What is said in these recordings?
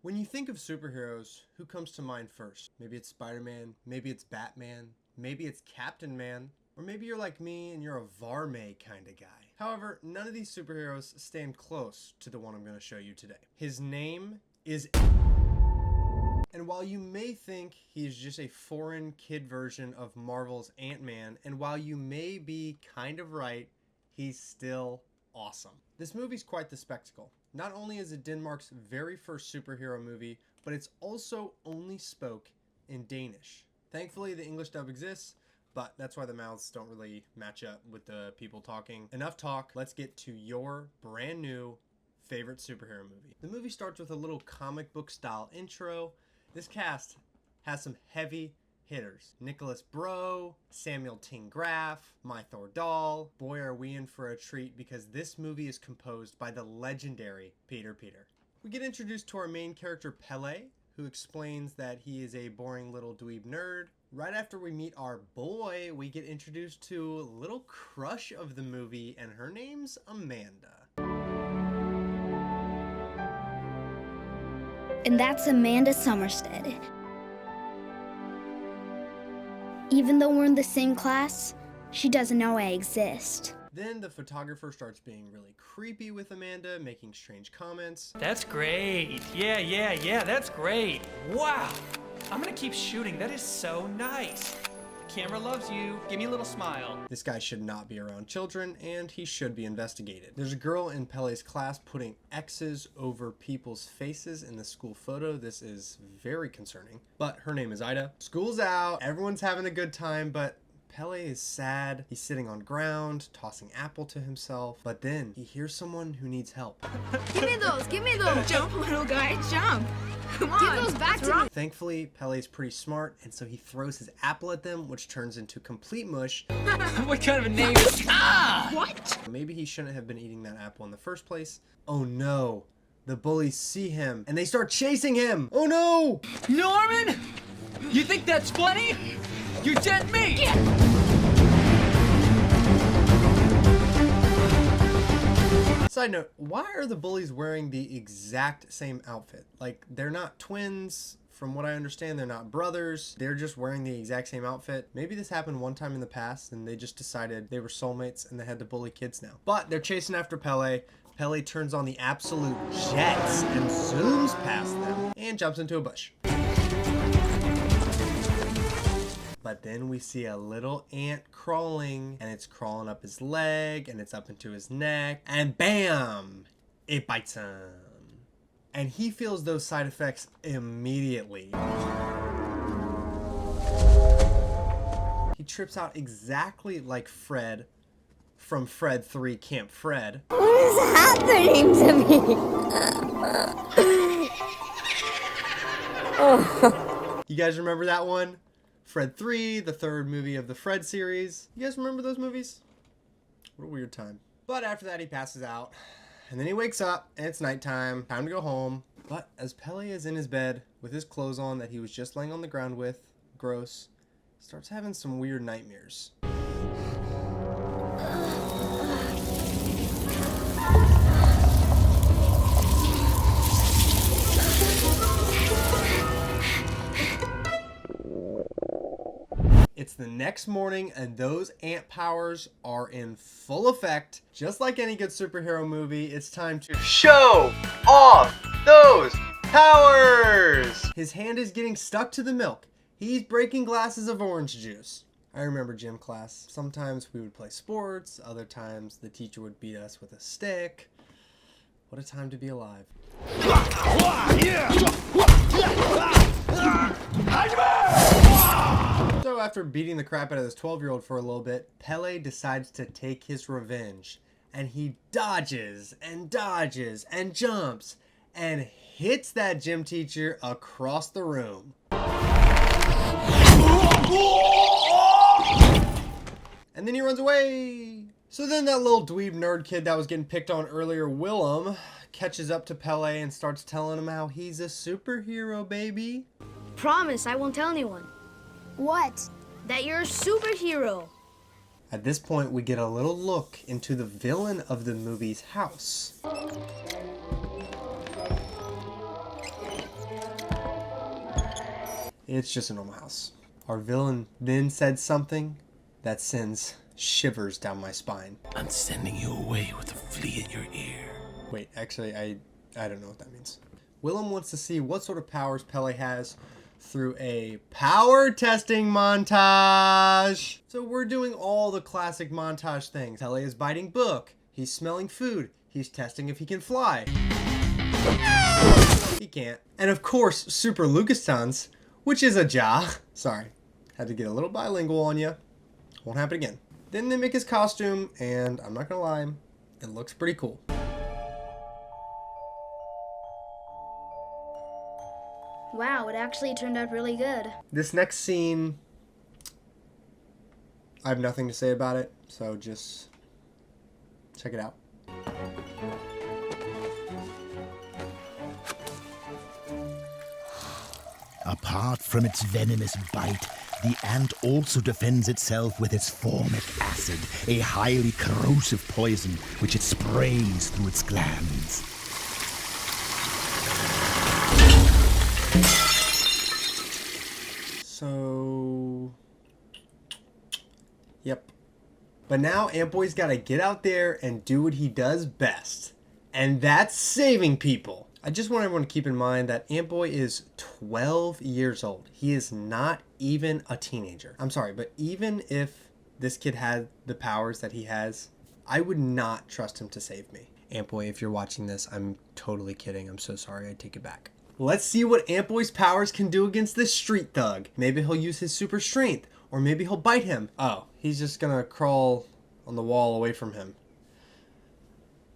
When you think of superheroes, who comes to mind first? Maybe it's Spider-Man, maybe it's Batman, maybe it's Captain Man, or maybe you're like me and you're a Varmey kind of guy. However, none of these superheroes stand close to the one I'm going to show you today. His name is... And while you may think he's just a foreign kid version of Marvel's Ant-Man, and while you may be kind of right, he's still awesome. This movie's quite the spectacle. Not only is it Denmark's very first superhero movie, but it's also only spoke in Danish. Thankfully, the English dub exists, but that's why the mouths don't really match up with the people talking. Enough talk, let's get to your brand new favorite superhero movie. The movie starts with a little comic book style intro. This cast has some heavy hitters. Nicholas Bro, Samuel Tingraf, Mythor Dahl. Boy, are we in for a treat because this movie is composed by the legendary Peter Peter. We get introduced to our main character Pele, who explains that he is a boring little dweeb nerd. Right after we meet our boy, we get introduced to a little crush of the movie, and her name's Amanda. And that's Amanda Somerstead. Even though we're in the same class, she doesn't know I exist. Then the photographer starts being really creepy with Amanda, making strange comments. That's great. Yeah, that's great. Wow. I'm gonna keep shooting. That is so nice. The camera loves you. Give me a little smile. This guy should not be around children, and he should be investigated. There's a girl in Pele's class putting X's over people's faces in the school photo. This is very concerning, but her name is Ida. School's out, everyone's having a good time, but Pele is sad. He's sitting on ground, tossing apple to himself, but then he hears someone who needs help. Give me those, give me those. Jump, little guy, jump. Come on. Give those back to me. Thankfully, Pele's pretty smart, and so he throws his apple at them, which turns into complete mush. What kind of a name is... Ah! What? Maybe he shouldn't have been eating that apple in the first place. Oh no. The bullies see him, and they start chasing him. Oh no! Norman? You think that's funny? You dead meat! Side note, why are the bullies wearing the exact same outfit? Like, they're not twins. From what I understand, they're not brothers. They're just wearing the exact same outfit. Maybe this happened one time in the past and they just decided they were soulmates and they had to bully kids now. But they're chasing after Pele. Pele turns on the absolute jets and zooms past them and jumps into a bush. But then we see a little ant crawling, and it's crawling up his leg, and it's up into his neck, and bam! It bites him. And he feels those side effects immediately. He trips out exactly like Fred from Fred 3 Camp Fred. What is happening to me? You guys remember that one? Fred 3, the third movie of the Fred series. You guys remember those movies? What a weird time. But after that, he passes out. And then he wakes up, and it's nighttime. Time to go home. But as Pele is in his bed with his clothes on that he was just laying on the ground with, gross, starts having some weird nightmares. It's the next morning and those ant powers are in full effect. Just like any good superhero movie, it's time to show off those powers! His hand is getting stuck to the milk. He's breaking glasses of orange juice. I remember gym class. Sometimes we would play sports, other times the teacher would beat us with a stick. What a time to be alive. So after beating the crap out of this 12-year-old for a little bit, Pele decides to take his revenge. And he dodges and dodges and jumps and hits that gym teacher across the room. And then he runs away. So then that little dweeb nerd kid that was getting picked on earlier, Willem, catches up to Pele and starts telling him how he's a superhero, baby. Promise, I won't tell anyone. What? That you're a superhero. At this point, we get a little look into the villain of the movie's house. It's just a normal house. Our villain then said something that sends shivers down my spine. I'm sending you away with a flea in your ear. Wait, actually, I don't know what that means. Willem wants to see what sort of powers Pele has through a power testing montage. So we're doing all the classic montage things. Pele is biting book. He's smelling food. He's testing if he can fly. He can't. And of course, Super Lucas-Tans, which is a ja. Sorry, had to get a little bilingual on you. Won't happen again. Then they make his costume, and I'm not gonna lie, it looks pretty cool. Wow, it actually turned out really good. This next scene, I have nothing to say about it, so just check it out. Apart from its venomous bite, the ant also defends itself with its formic acid, a highly corrosive poison which it sprays through its glands. So, yep. But now Ant-Boy's got to get out there and do what he does best, and that's saving people. I just want everyone to keep in mind that Ant-Boy is 12 years old. He is not even a teenager. I'm sorry, but even if this kid had the powers that he has, I would not trust him to save me. Ant-Boy, if you're watching this, I'm totally kidding. I'm so sorry. I take it back. Let's see what Ant-Boy's powers can do against this street thug. Maybe he'll use his super strength, or maybe he'll bite him. Oh, he's just gonna crawl on the wall away from him.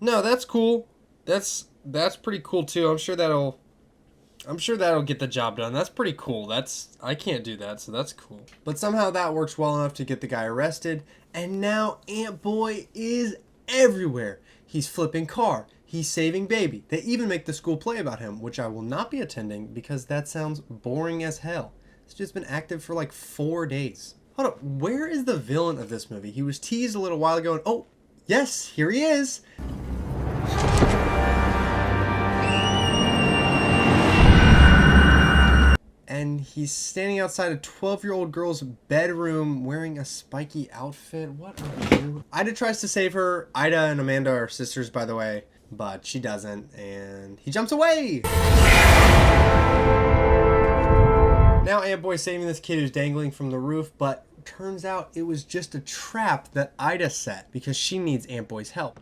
No, that's cool. That's pretty cool too. I'm sure that'll get the job done. That's pretty cool. I can't do that, so that's cool. But somehow that works well enough to get the guy arrested, and now Ant-Boy is everywhere. He's flipping car. He's saving baby. They even make the school play about him, which I will not be attending because that sounds boring as hell. It's just been active for like 4 days. Hold up, where is the villain of this movie? He was teased a little while ago, and oh, yes, here he is. And he's standing outside a 12-year-old girl's bedroom wearing a spiky outfit. What are you? Ida tries to save her. Ida and Amanda are sisters, by the way, but she doesn't, and he jumps away. Now Ant-Boy's saving this kid who's dangling from the roof, but turns out it was just a trap that Ida set because she needs Ant-Boy's help.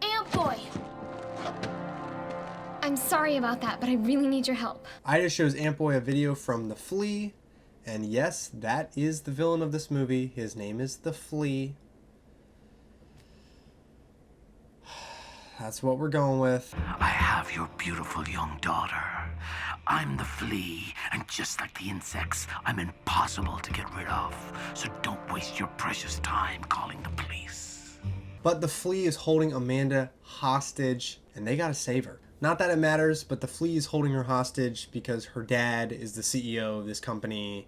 Ant-Boy! I'm sorry about that, but I really need your help. Ida shows Ant-Boy a video from The Flea, and yes, that is the villain of this movie. His name is The Flea. That's what we're going with. I have your beautiful young daughter. I'm the flea, and just like the insects, I'm impossible to get rid of. So don't waste your precious time calling the police. But the Flea is holding Amanda hostage, and they gotta save her. Not that it matters, but the Flea is holding her hostage because her dad is the CEO of this company,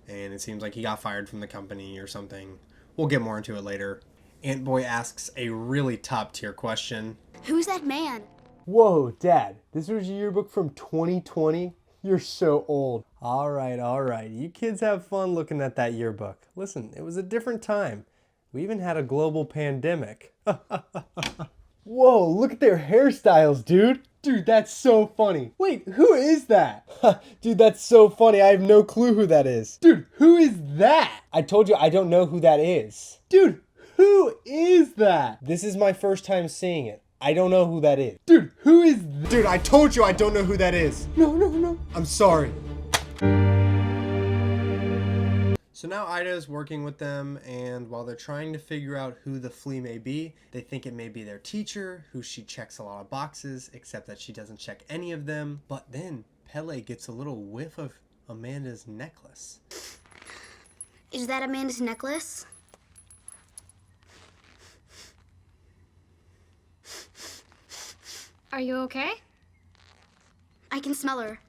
and it seems like he got fired from the company or something. We'll get more into it later. Ant-Boy asks a really top-tier question. Who's that man? Whoa, Dad, this was your yearbook from 2020? You're so old. All right. You kids have fun looking at that yearbook. Listen, it was a different time. We even had a global pandemic. Whoa, look at their hairstyles, dude. Dude, that's so funny. Wait, who is that? Dude, that's so funny. I have no clue who that is. Dude, who is that? I told you I don't know who that is. Dude, who is that? This is my first time seeing it. I don't know who that is. Dude, who is that? Dude, I told you I don't know who that is. No. I'm sorry. So now Ida is working with them, and while they're trying to figure out who the Flea may be, they think it may be their teacher, who she checks a lot of boxes, except that she doesn't check any of them. But then Pele gets a little whiff of Amanda's necklace. Is that Amanda's necklace? Are you okay? I can smell her.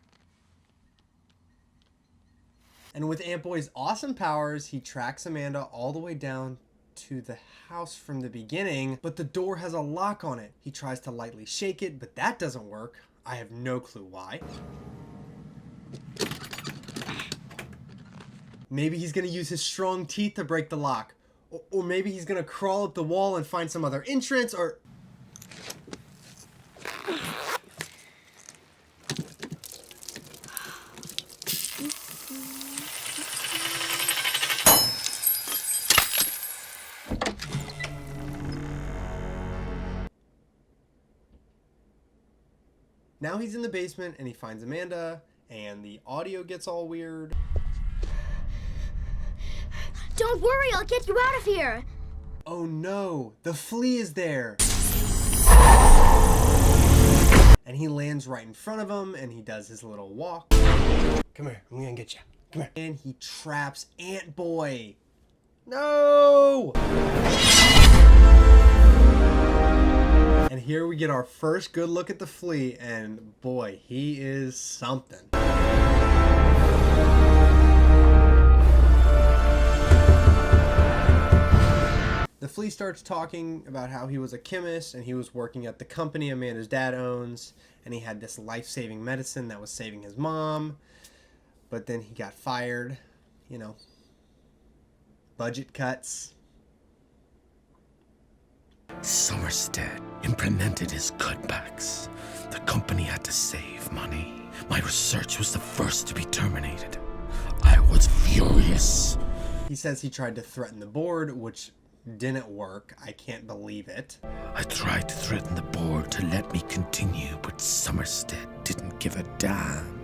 And with Ant-Boy's awesome powers, he tracks Amanda all the way down to the house from the beginning, but the door has a lock on it. He tries to lightly shake it, but that doesn't work. I have no clue why. Maybe he's gonna use his strong teeth to break the lock. Or maybe he's gonna crawl up the wall and find some other entrance, or... Now he's in the basement and he finds Amanda, and the audio gets all weird. Don't worry, I'll get you out of here. Oh no, the flea is there. And he lands right in front of him and he does his little walk. Come here, I'm gonna get you. Come here. And he traps Ant Boy. No! And here we get our first good look at the flea, and boy, he is something. The flea starts talking about how he was a chemist and he was working at the company Amanda's dad owns, and he had this life-saving medicine that was saving his mom, but then he got fired, you know, budget cuts. Somerstead implemented his cutbacks. The company had to save money. My research was the first to be terminated. I was furious. He says he tried to threaten the board, which didn't work. I can't believe it. I tried to threaten the board to let me continue, but Somerstead didn't give a damn.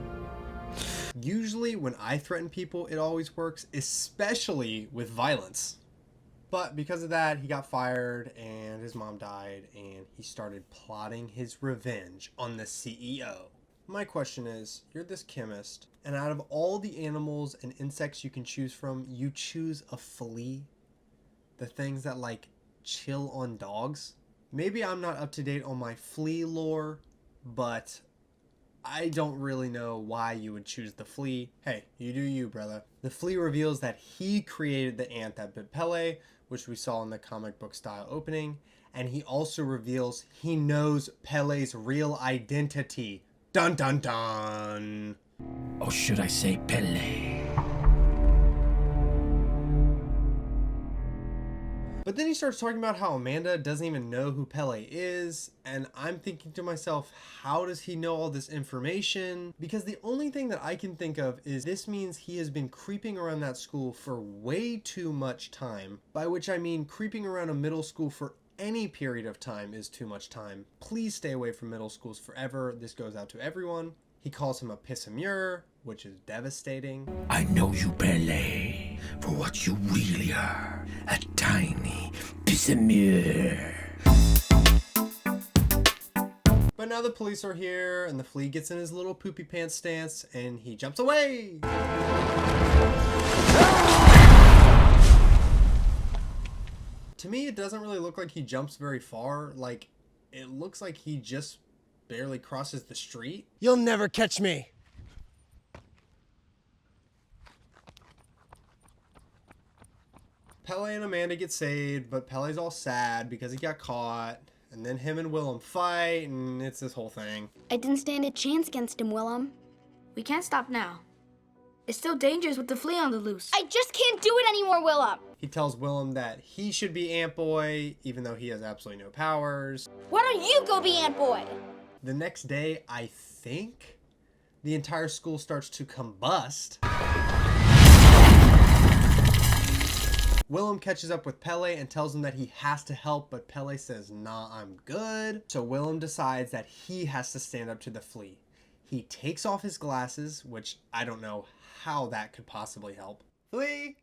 Usually when I threaten people, it always works, especially with violence. But because of that, he got fired and his mom died, and he started plotting his revenge on the CEO. My question is, you're this chemist, and out of all the animals and insects you can choose from, you choose a flea? The things that like chill on dogs? Maybe I'm not up to date on my flea lore, but I don't really know why you would choose the flea. Hey, you do you, brother. The flea reveals that he created the ant that bit Pele, which we saw in the comic book style opening, and he also reveals he knows Pele's real identity. Dun dun dun! Or should I say Pele? But then he starts talking about how Amanda doesn't even know who Pele is, and I'm thinking to myself, how does he know all this information? Because the only thing that I can think of is this means he has been creeping around that school for way too much time, by which I mean creeping around a middle school for any period of time is too much time. Please stay away from middle schools forever. This goes out to everyone. He calls him a pissamure, which is devastating. I know you, Pele, for what you really are. A tiny pissamure. But now the police are here, and the flea gets in his little poopy pants stance, and he jumps away! To me, it doesn't really look like he jumps very far. Like, it looks like he just barely crosses the street. You'll never catch me! Pele and Amanda get saved, but Pele's all sad because he got caught. And then him and Willem fight, and it's this whole thing. I didn't stand a chance against him, Willem. We can't stop now. It's still dangerous with the flea on the loose. I just can't do it anymore, Willem. He tells Willem that he should be Ant Boy, even though he has absolutely no powers. Why don't you go be Ant Boy? The next day, I think, the entire school starts to combust. Willem catches up with Pele and tells him that he has to help, but Pele says, nah, I'm good. So Willem decides that he has to stand up to the flea. He takes off his glasses, which I don't know how that could possibly help. Flea?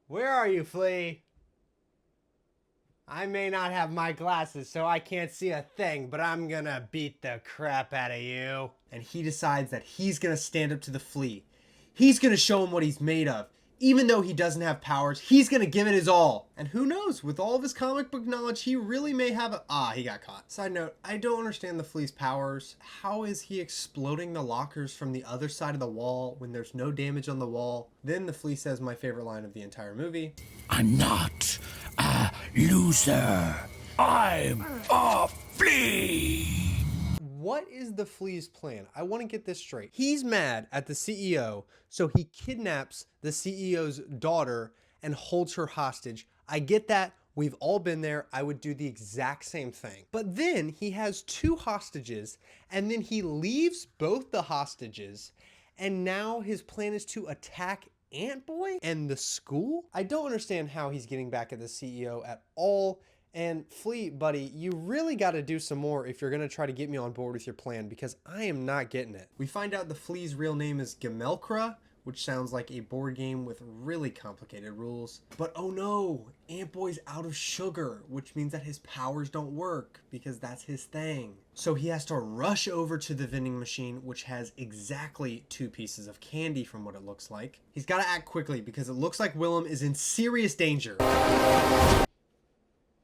Where are you, Flea? I may not have my glasses, so I can't see a thing, but I'm gonna beat the crap out of you. And he decides that he's gonna stand up to the flea. He's gonna show him what he's made of, even though he doesn't have powers, he's gonna give it his all. And who knows, with all of his comic book knowledge, he really may have he got caught. Side note, I don't understand the Flea's powers. How is he exploding the lockers from the other side of the wall when there's no damage on the wall? Then the Flea says my favorite line of the entire movie. I'm not a loser. I'm a flea. What is the Flea's plan? I want to get this straight. He's mad at the CEO, so he kidnaps the CEO's daughter and holds her hostage. I get that. We've all been there. I would do the exact same thing. But then he has 2 hostages, and then he leaves both the hostages, and now his plan is to attack Ant-Boy and the school? I don't understand how he's getting back at the CEO at all. And Flea, buddy, you really got to do some more if you're going to try to get me on board with your plan, because I am not getting it. We find out the Flea's real name is Gamelkra, which sounds like a board game with really complicated rules. But oh no, Ant-Boy's out of sugar, which means that his powers don't work because that's his thing. So he has to rush over to the vending machine, which has exactly 2 pieces of candy from what it looks like. He's got to act quickly because it looks like Willem is in serious danger.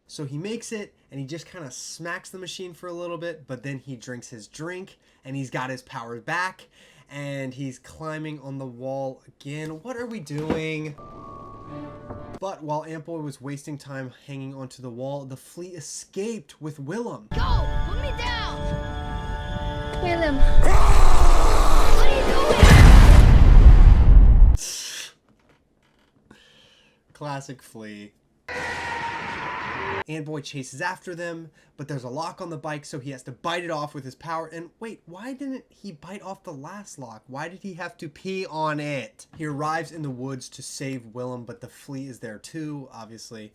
So he makes it, and he just kind of smacks the machine for a little bit, but then he drinks his drink, and he's got his powers back, and he's climbing on the wall again. What are we doing? But while Ant-Boy was wasting time hanging onto the wall, the Flea escaped with Willem. Go! Put me down! Willem. What are you doing? Classic Flea. Ant-Boy chases after them, but there's a lock on the bike, so he has to bite it off with his power. And wait, why didn't he bite off the last lock? Why did he have to pee on it? He arrives in the woods to save Willem, but the Flea is there too, obviously.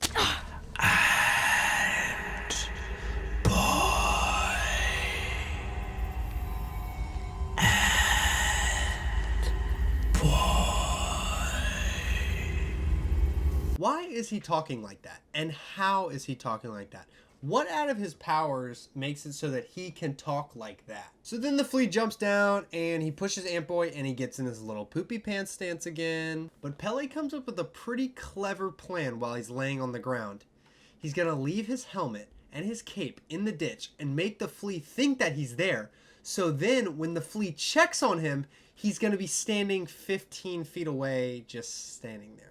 Why is he talking like that? And how is he talking like that? What out of his powers makes it so that he can talk like that? So then the Flea jumps down and he pushes Ant-Boy and he gets in his little poopy pants stance again. But Pele comes up with a pretty clever plan while he's laying on the ground. He's gonna leave his helmet and his cape in the ditch and make the Flea think that he's there. So then when the Flea checks on him, he's gonna be standing 15 feet away, just standing there.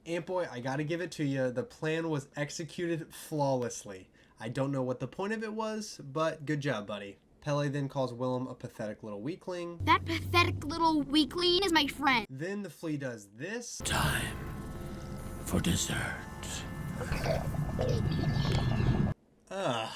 Ant-Boy, I gotta give it to you. The plan was executed flawlessly. I don't know what the point of it was, but good job, buddy. Pele then calls Willem a pathetic little weakling. That pathetic little weakling is my friend. Then the Flea does this. Time for dessert. Ugh.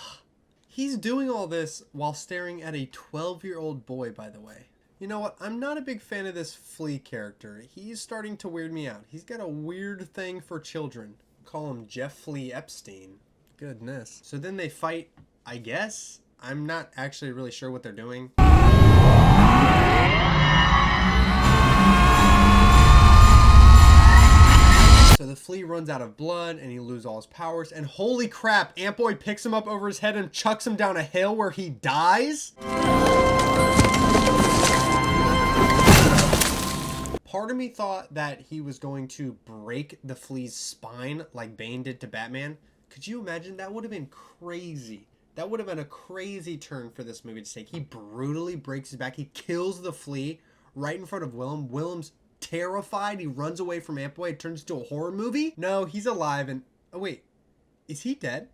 He's doing all this while staring at a 12-year-old boy, by the way. You know what? I'm not a big fan of this Flea character. He's starting to weird me out. He's got a weird thing for children. Call him Jeff Flea Epstein. Goodness. So then they fight, I guess? I'm not actually really sure what they're doing. So the Flea runs out of blood and he loses all his powers. And holy crap, Ant-Boy picks him up over his head and chucks him down a hill where he dies? Part of me thought that he was going to break the Flea's spine like Bane did to Batman. Could you imagine? That would have been crazy. That would have been a crazy turn for this movie to take. He brutally breaks his back. He kills the Flea right in front of Willem. Willem's terrified. He runs away from Ant-Boy. It turns into a horror movie. No, he's alive and... Oh, wait. Is he dead?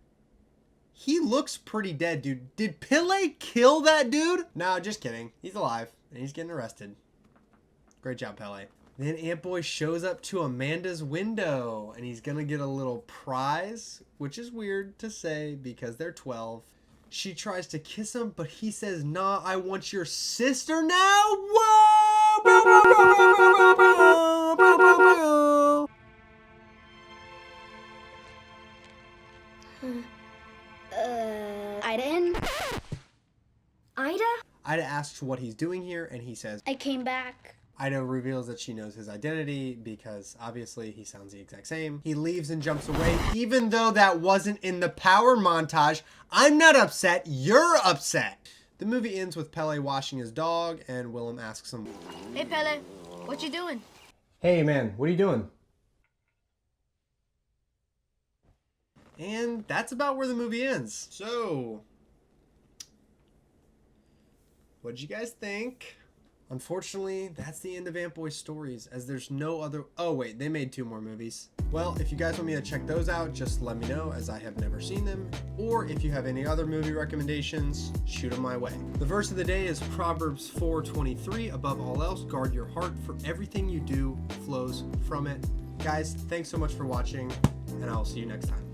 He looks pretty dead, dude. Did Pele kill that dude? No, just kidding. He's alive and he's getting arrested. Great job, Pele. Then Ant-Boy shows up to Amanda's window and he's gonna get a little prize, which is weird to say because they're 12. She tries to kiss him, but he says, nah, I want your sister now. Whoa! Ida in? Ida? Ida asks what he's doing here and he says, I came back. Ida reveals that she knows his identity because obviously he sounds the exact same. He leaves and jumps away, even though that wasn't in the power montage. I'm not upset, you're upset. The movie ends with Pele washing his dog, and Willem asks him, Hey, Pele, what you doing? "Hey man, what are you doing?" And that's about where the movie ends. So, what'd you guys think? Unfortunately, that's the end of Ant Boy Stories, as there's no other... Oh wait, they made 2 more movies. Well, if you guys want me to check those out, just let me know, as I have never seen them. Or if you have any other movie recommendations, shoot them my way. The verse of the day is Proverbs 4:23. Above all else, guard your heart, for everything you do flows from it. Guys, thanks so much for watching, and I'll see you next time.